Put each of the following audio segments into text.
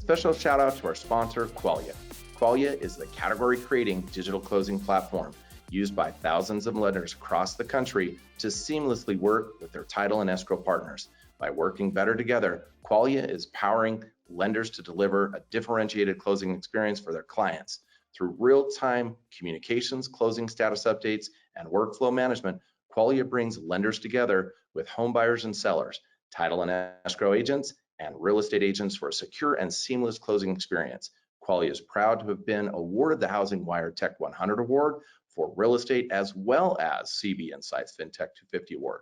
Special shout out to our sponsor, Qualia. Qualia is the category-creating digital closing platform used by thousands of lenders across the country to seamlessly work with their title and escrow partners. By working better together, Qualia is powering lenders to deliver a differentiated closing experience for their clients. Through real-time communications, closing status updates, and workflow management, Qualia brings lenders together with home buyers and sellers, title and escrow agents, and real estate agents for a secure and seamless closing experience. Qualia is proud to have been awarded the Housing Wire Tech 100 Award for real estate, as well as CB Insights FinTech 250 Award.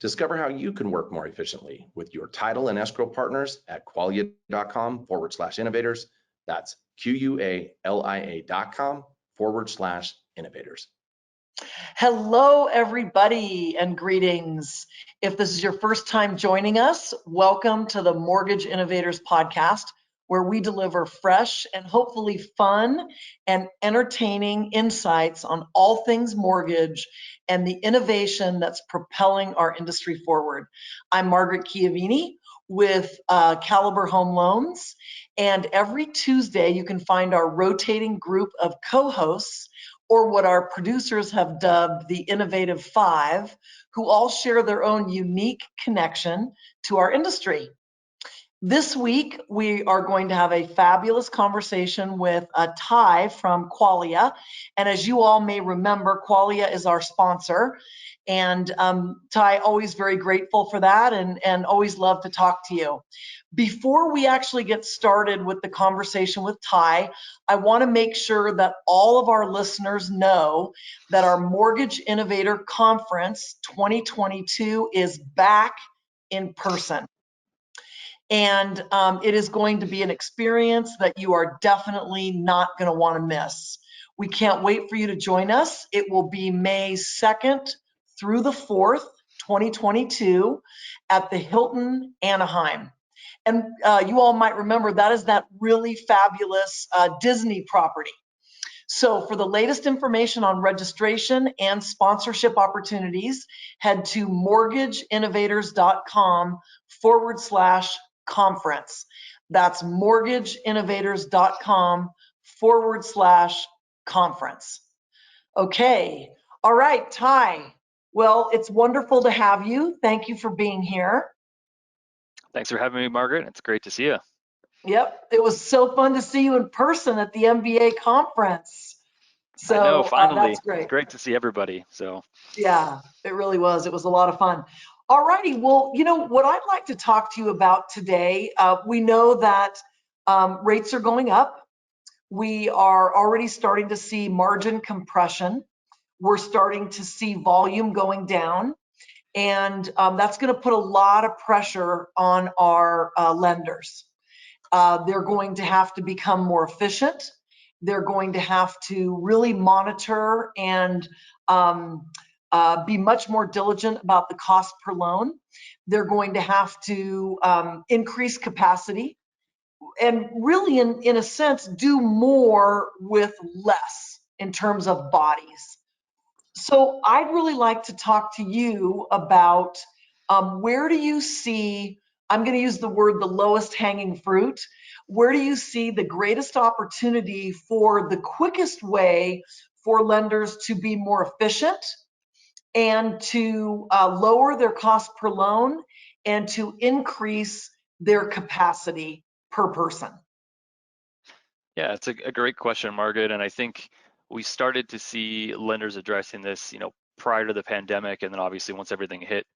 Discover how you can work more efficiently with your title and escrow partners at qualia.com/innovators. That's QUALIA.com/innovators. Hello, everybody, and greetings. If this is your first time joining us, welcome to the Mortgage Innovators Podcast, where we deliver fresh and hopefully fun and entertaining insights on all things mortgage and the innovation that's propelling our industry forward. I'm Margaret Chiavini with Caliber Home Loans, and every Tuesday you can find our rotating group of co-hosts, or what our producers have dubbed the Innovative Five, who all share their own unique connection to our industry. This week, we are going to have a fabulous conversation with Ty from Qualia. And as you all may remember, Qualia is our sponsor. And Ty, always very grateful for that and always love to talk to you. Before we actually get started with the conversation with Ty, I want to make sure that all of our listeners know that our Mortgage Innovator Conference 2022 is back in person. And it is going to be an experience that you are definitely not going to want to miss. We can't wait for you to join us. It will be May 2nd through the 4th, 2022 at the Hilton Anaheim. And you all might remember that is that really fabulous Disney property. So for the latest information on registration and sponsorship opportunities, head to mortgageinnovators.com/conference. That's mortgageinnovators.com/conference. Okay. All right, Ty. Well, it's wonderful to have you. Thank you for being here. Thanks for having me, Margaret. It's great to see you. Yep, it was so fun to see you in person at the MBA conference. So I know, finally. That's great. It's great to see everybody. So yeah, it really was. It was a lot of fun. All righty. Well, you know what I'd like to talk to you about today. We know that rates are going up. We are already starting to see margin compression. We're starting to see volume going down. And that's going to put a lot of pressure on our lenders. They're going to have to become more efficient. They're going to have to really monitor and be much more diligent about the cost per loan. They're going to have to increase capacity and really, in a sense, do more with less in terms of bodies. So I'd really like to talk to you about where do you see, I'm going to use the word the lowest hanging fruit, where do you see the greatest opportunity for the quickest way for lenders to be more efficient and to lower their cost per loan and to increase their capacity per person? yeah, it's a great question, Margaret. And I think we started to see lenders addressing this, prior to the pandemic. And then obviously once everything hit,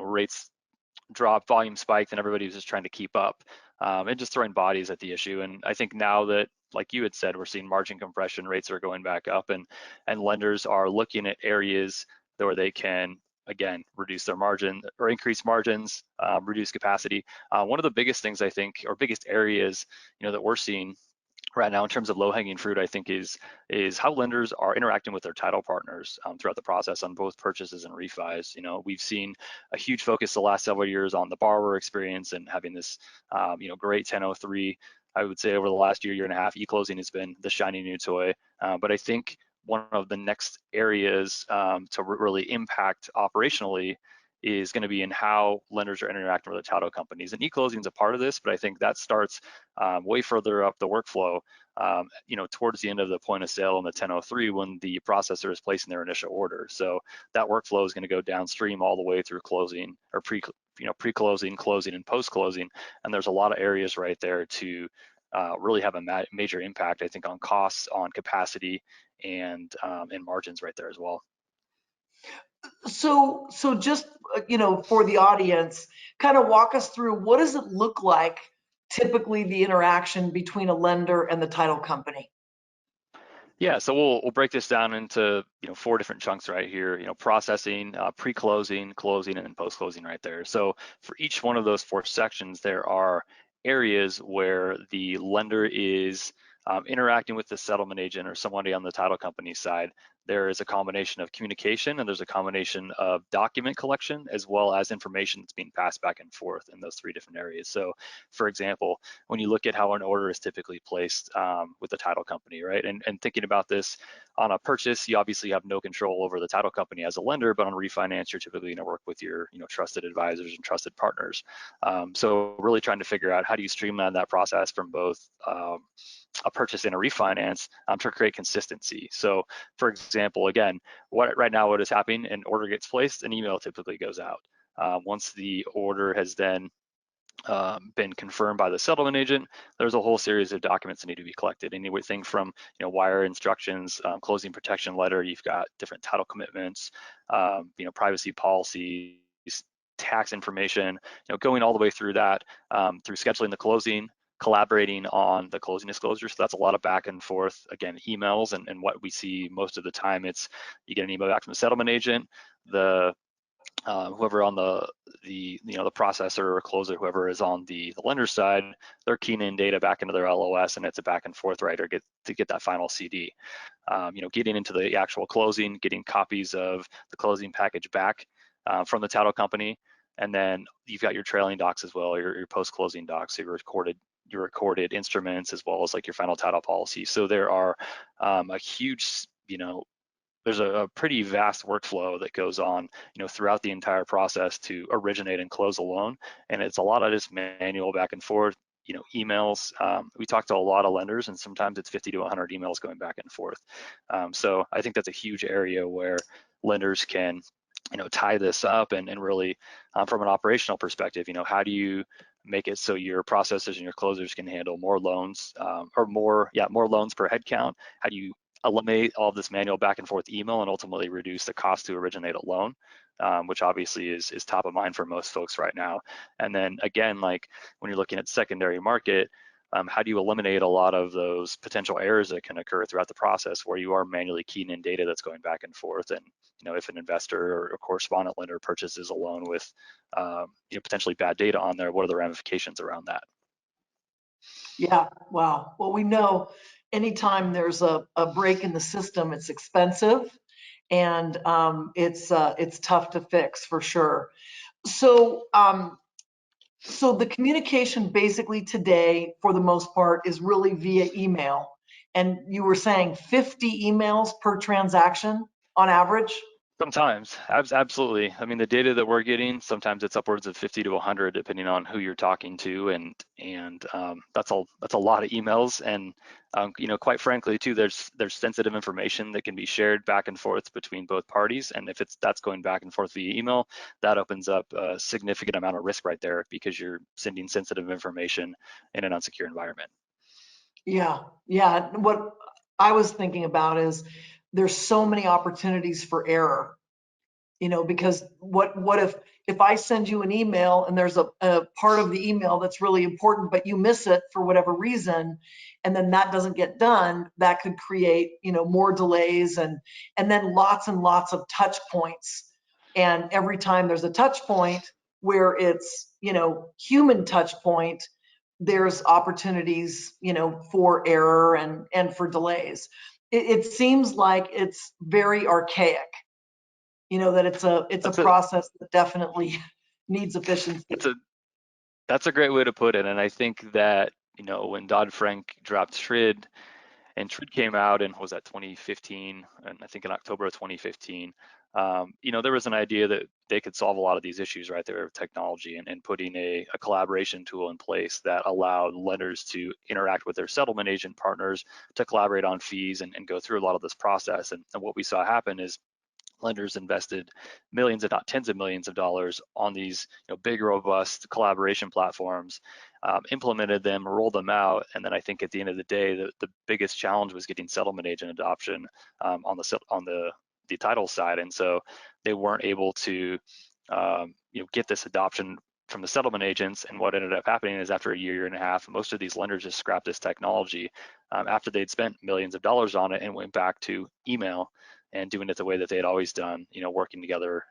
rates dropped, volume spiked, and everybody was just trying to keep up and just throwing bodies at the issue. And I think now that, like you had said, we're seeing margin compression, rates are going back up, and lenders are looking at areas where they can, again, reduce their margin or increase margins, reduce capacity. One of the biggest things I think, or biggest areas, that we're seeing right now in terms of low-hanging fruit, I think is how lenders are interacting with their title partners throughout the process on both purchases and refis. We've seen a huge focus the last several years on the borrower experience and having this, great 1003. I would say over the last year and a half, e-closing has been the shiny new toy. But I think one of the next areas to really impact operationally is going to be in how lenders are interacting with the title companies. And e-closing is a part of this, but I think that starts way further up the workflow, towards the end of the point of sale in the 1003 when the processor is placing their initial order. So that workflow is going to go downstream all the way through closing or pre-closing, closing, and post-closing. And there's a lot of areas right there to really have a major impact, I think, on costs, on capacity, and margins right there as well. So just, for the audience, kind of walk us through, what does it look like typically the interaction between a lender and the title company? Yeah, so we'll break this down into 4 different chunks right here. Processing, pre-closing, closing, and then post-closing right there. So for each one of those 4 sections, there are areas where the lender is interacting with the settlement agent or somebody on the title company side. There is a combination of communication and there's a combination of document collection as well as information that's being passed back and forth in those 3 different areas. So for example, when you look at how an order is typically placed with the title company, right? And thinking about this on a purchase, you obviously have no control over the title company as a lender, but on refinance, you're typically going to work with your trusted advisors and trusted partners. So really trying to figure out how do you streamline that process from both a purchase and a refinance to create consistency. So for example, again, right now what is happening, an order gets placed, an email typically goes out. Once the order has then been confirmed by the settlement agent, there's a whole series of documents that need to be collected. Anything from wire instructions, closing protection letter, you've got different title commitments, privacy policies, tax information, going all the way through that, through scheduling the closing, collaborating on the closing disclosure. So that's a lot of back and forth, again, emails, and what we see most of the time, it's you get an email back from the settlement agent, the whoever on the processor or closer, whoever is on the lender side, they're keying in data back into their LOS, and it's a back and forth, right, or to get that final CD. Getting into the actual closing, getting copies of the closing package back from the title company, and then you've got your trailing docs as well, your post-closing docs, so your recorded instruments, as well as like your final title policy. So there are a huge, there's a pretty vast workflow that goes on, throughout the entire process to originate and close a loan. And it's a lot of just manual back and forth, emails. We talk to a lot of lenders, and sometimes it's 50 to 100 emails going back and forth. So I think that's a huge area where lenders can, tie this up and really, from an operational perspective, how do you make it so your processors and your closers can handle more loans, more loans per head count? How do you eliminate all of this manual back and forth email and ultimately reduce the cost to originate a loan, which obviously is top of mind for most folks right now. And then again, like when you're looking at secondary market, how do you eliminate a lot of those potential errors that can occur throughout the process where you are manually keying in data that's going back and forth? And if an investor or a correspondent lender purchases a loan with potentially bad data on there, what are the ramifications around that? Yeah, wow. Well, we know anytime there's a break in the system, it's expensive, and it's tough to fix for sure. So the communication basically today, for the most part, is really via email. And you were saying 50 emails per transaction on average? Sometimes, absolutely. I mean, the data that we're getting, sometimes it's upwards of 50 to 100, depending on who you're talking to, and that's a lot of emails. And quite frankly, too, there's sensitive information that can be shared back and forth between both parties, and if that's going back and forth via email, that opens up a significant amount of risk right there because you're sending sensitive information in an unsecure environment. Yeah. What I was thinking about is there's so many opportunities for error, because what if I send you an email and there's a part of the email that's really important, but you miss it for whatever reason, and then that doesn't get done, that could create, more delays and then lots and lots of touch points. And every time there's a touch point where it's, human touch point, there's opportunities, for error and for delays. It seems like it's very archaic, that it's a process that definitely needs efficiency. That's a great way to put it. And I think that, when Dodd-Frank dropped TRID, and TRID came out in, was that 2015? And I think in October of 2015, there was an idea that they could solve a lot of these issues right there with technology and putting a collaboration tool in place that allowed lenders to interact with their settlement agent partners to collaborate on fees and go through a lot of this process. And what we saw happen is lenders invested millions, if not tens of millions of dollars on these big, robust collaboration platforms, implemented them, rolled them out, and then I think at the end of the day, the biggest challenge was getting settlement agent adoption on the title side, and so they weren't able to get this adoption from the settlement agents. And what ended up happening is after a year and a half, most of these lenders just scrapped this technology after they'd spent millions of dollars on it and went back to email and doing it the way that they had always done, working together.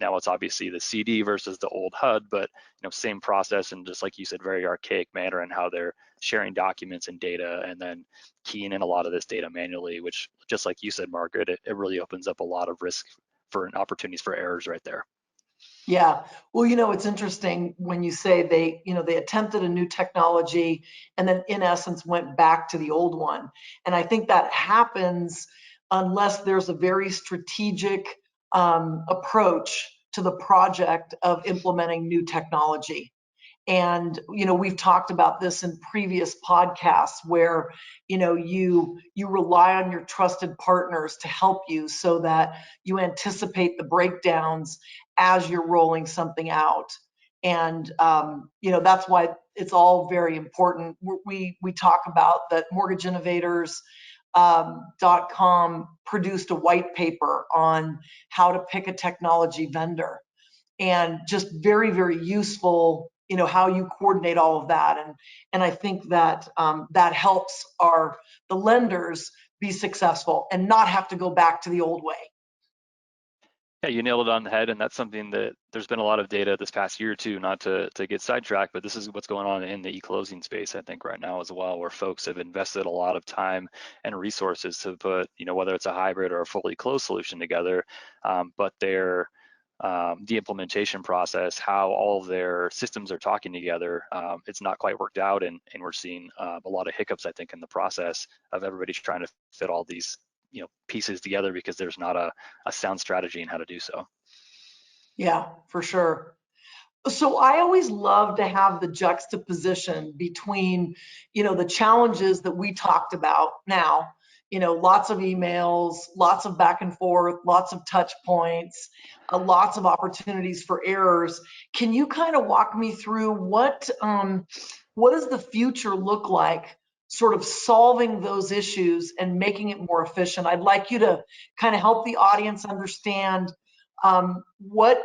Now it's obviously the CD versus the old HUD, but same process, and just like you said, very archaic manner in how they're sharing documents and data and then keying in a lot of this data manually, which, just like you said, Margaret, it really opens up a lot of risk for opportunities for errors right there. Yeah. Well, it's interesting when you say they attempted a new technology and then in essence went back to the old one. And I think that happens unless there's a very strategic approach to the project of implementing new technology. And we've talked about this in previous podcasts where you rely on your trusted partners to help you so that you anticipate the breakdowns as you're rolling something out. And that's why it's all very important. We talk about that mortgageinnovators.com produced a white paper on how to pick a technology vendor, and just very, very useful, how you coordinate all of that. And I think that that helps the lenders be successful and not have to go back to the old way. Yeah, you nailed it on the head, and that's something that there's been a lot of data this past year too, not to get sidetracked, but this is what's going on in the e-closing space, I think, right now as well, where folks have invested a lot of time and resources to put, whether it's a hybrid or a fully closed solution together, but the implementation process, how all of their systems are talking together, it's not quite worked out, and we're seeing a lot of hiccups, I think, in the process of everybody trying to fit all these pieces together because there's not a sound strategy in how to do so. Yeah, for sure. So I always love to have the juxtaposition between, the challenges that we talked about now, lots of emails, lots of back and forth, lots of touch points, lots of opportunities for errors. Can you kind of walk me through what does the future look like, sort of solving those issues and making it more efficient? I'd like you to kind of help the audience understand what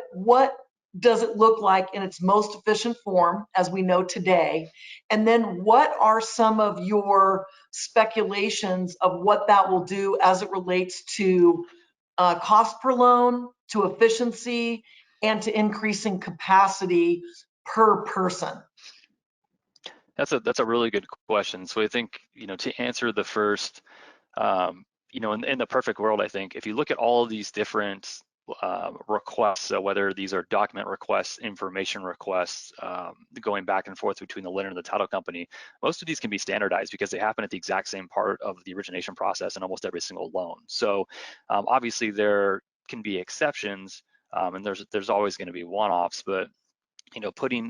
does it look like in its most efficient form as we know today, and then what are some of your speculations of what that will do as it relates to cost per loan, to efficiency, and to increasing capacity per person? That's a really good question. So I think, to answer the first, in the perfect world, I think if you look at all of these different requests, so whether these are document requests, information requests, going back and forth between the lender and the title company, most of these can be standardized because they happen at the exact same part of the origination process in almost every single loan. So obviously there can be exceptions, and there's always going to be one-offs, but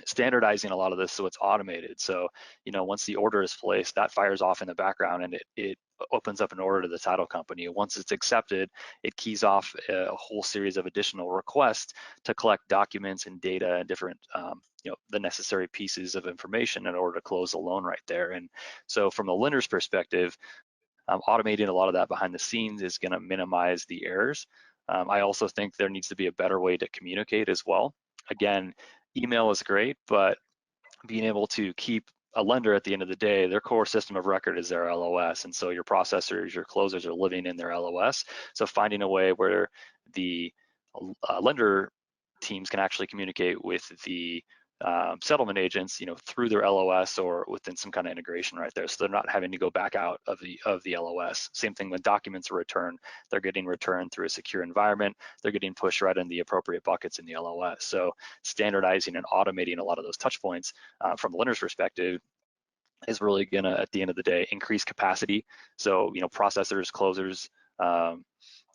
standardizing a lot of this so it's automated. So, once the order is placed, that fires off in the background and it opens up an order to the title company. Once it's accepted, it keys off a whole series of additional requests to collect documents and data and different, the necessary pieces of information in order to close the loan right there. And so from the lender's perspective, automating a lot of that behind the scenes is going to minimize the errors. I also think there needs to be a better way to communicate as well. Again, email is great, but being able to keep a lender at the end of the day, their core system of record is their LOS. And so your processors, your closers are living in their LOS. So finding a way where the lender teams can actually communicate with the settlement agents, through their LOS or within some kind of integration right there. So they're not having to go back out of the LOS. Same thing when documents are returned, they're getting returned through a secure environment. They're getting pushed right in the appropriate buckets in the LOS. So standardizing and automating a lot of those touch points from the lender's perspective is really gonna, at the end of the day, increase capacity. So, processors, closers,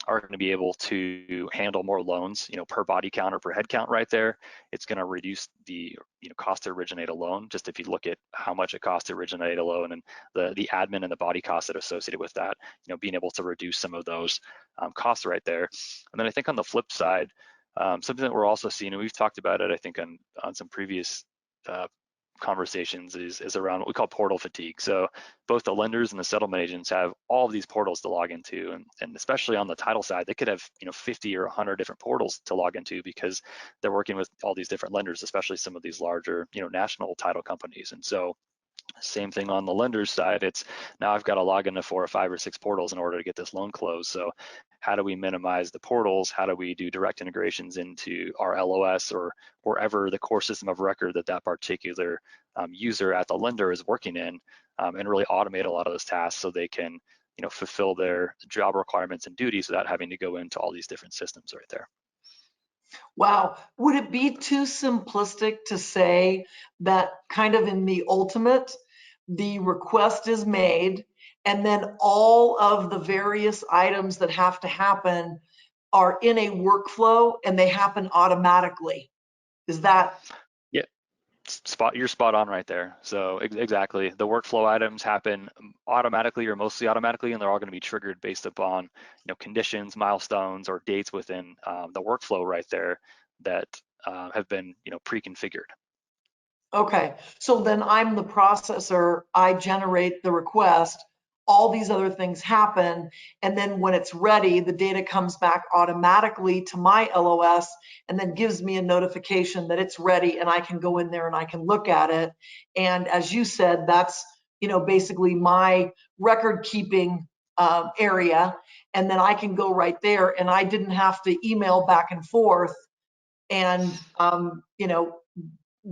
are going to be able to handle more loans, per body count or per head count right there. It's going to reduce the cost to originate a loan. Just if you look at how much it costs to originate a loan and the admin and the body costs that are associated with that, being able to reduce some of those costs right there. And then I think on the flip side, something that we're also seeing, and we've talked about it, I think on some previous conversations is around what we call portal fatigue. So both the lenders and the settlement agents have all of these portals to log into, and especially on the title side, they could have 50 or 100 different portals to log into because they're working with all these different lenders, especially some of these larger national title companies. And so same thing on the lender's side. It's now I've got to log into 4 or 5 or 6 portals in order to get this loan closed. So how do we minimize the portals? How do we do direct integrations into our LOS or wherever the core system of record that particular user at the lender is working in, and really automate a lot of those tasks so they can fulfill their job requirements and duties without having to go into all these different systems right there. Wow. Would it be too simplistic to say that kind of in the ultimate, the request is made and then all of the various items that have to happen are in a workflow and they happen automatically? Is that? Yeah, you're spot on right there. So exactly, the workflow items happen automatically or mostly automatically, and they're all going to be triggered based upon conditions, milestones, or dates within the workflow right there that have been pre-configured. Okay, so then I'm the processor, I generate the request, all these other things happen, and then when it's ready, the data comes back automatically to my LOS and then gives me a notification that it's ready and I can go in there and I can look at it. And as you said, that's basically my record keeping area, and then I can go right there and I didn't have to email back and forth and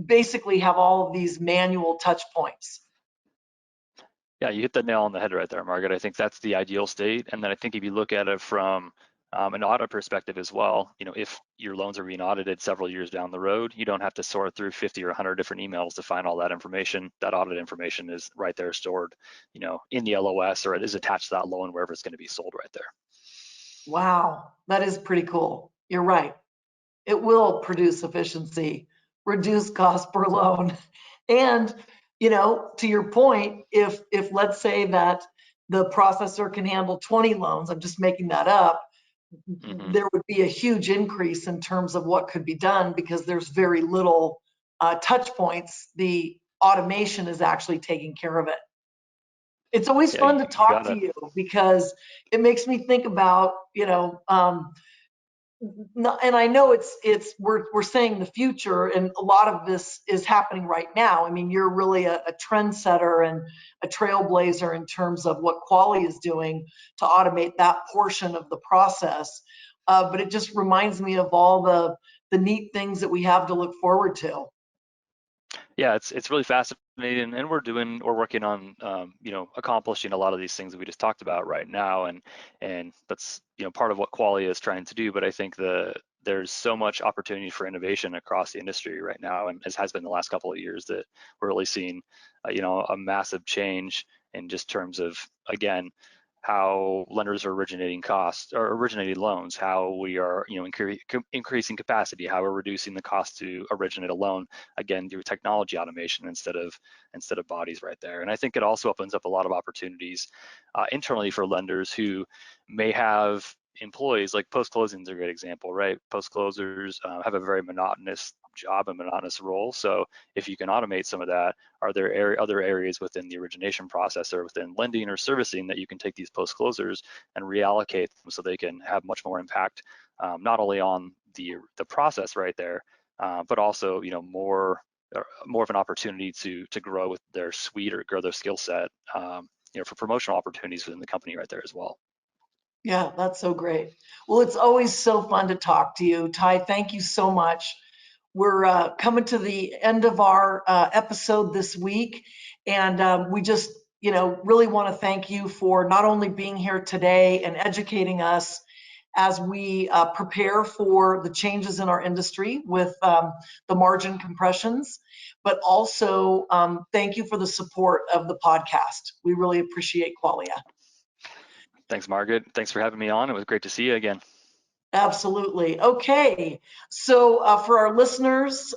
basically have all of these manual touch points. Yeah, you hit the nail on the head right there, Margaret. I think that's the ideal state. And then I think if you look at it from an audit perspective as well, if your loans are being audited several years down the road, you don't have to sort through 50 or 100 different emails to find all that information. That audit information is right there stored, in the LOS, or it is attached to that loan wherever it's going to be sold right there. Wow, that is pretty cool. You're right. It will produce efficiency, reduce cost per loan. And, to your point, if let's say that the processor can handle 20 loans, I'm just making that up, there would be a huge increase in terms of what could be done because there's very little touch points. The automation is actually taking care of it. It's always fun to talk to you because it makes me think about, and I know we're saying the future, and a lot of this is happening right now. I mean, you're really a trendsetter and a trailblazer in terms of what Qualia is doing to automate that portion of the process. But it just reminds me of all the neat things that we have to look forward to. Yeah, it's really fascinating, and we're working on accomplishing a lot of these things that we just talked about right now, and that's part of what Qualia is trying to do. But I think there's so much opportunity for innovation across the industry right now, and as has been the last couple of years, that we're really seeing a massive change in just terms of, again, how lenders are originating loans, how we are increasing capacity, how we're reducing the cost to originate a loan, again through technology automation instead of bodies right there. And I think it also opens up a lot of opportunities internally for lenders who may have employees. Like post-closing is a great example, right? Post-closers have a very monotonous job and monotonous role. So if you can automate some of that, are there other areas within the origination process or within lending or servicing that you can take these post-closers and reallocate them so they can have much more impact, not only on the process right there, but also more of an opportunity to grow with their suite or grow their skill set, for promotional opportunities within the company right there as well. Yeah, that's so great. Well, it's always so fun to talk to you, Ty. Thank you so much. We're coming to the end of our episode this week, and we just, really want to thank you for not only being here today and educating us as we prepare for the changes in our industry with the margin compressions, but also thank you for the support of the podcast. We really appreciate Qualia. Thanks, Margaret. Thanks for having me on. It was great to see you again. Absolutely. Okay. So for our listeners,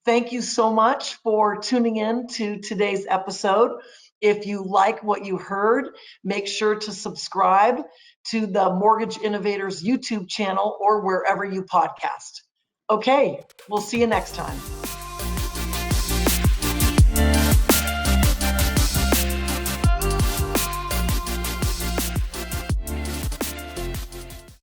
thank you so much for tuning in to today's episode. If you like what you heard, make sure to subscribe to the Mortgage Innovators YouTube channel or wherever you podcast. Okay, we'll see you next time.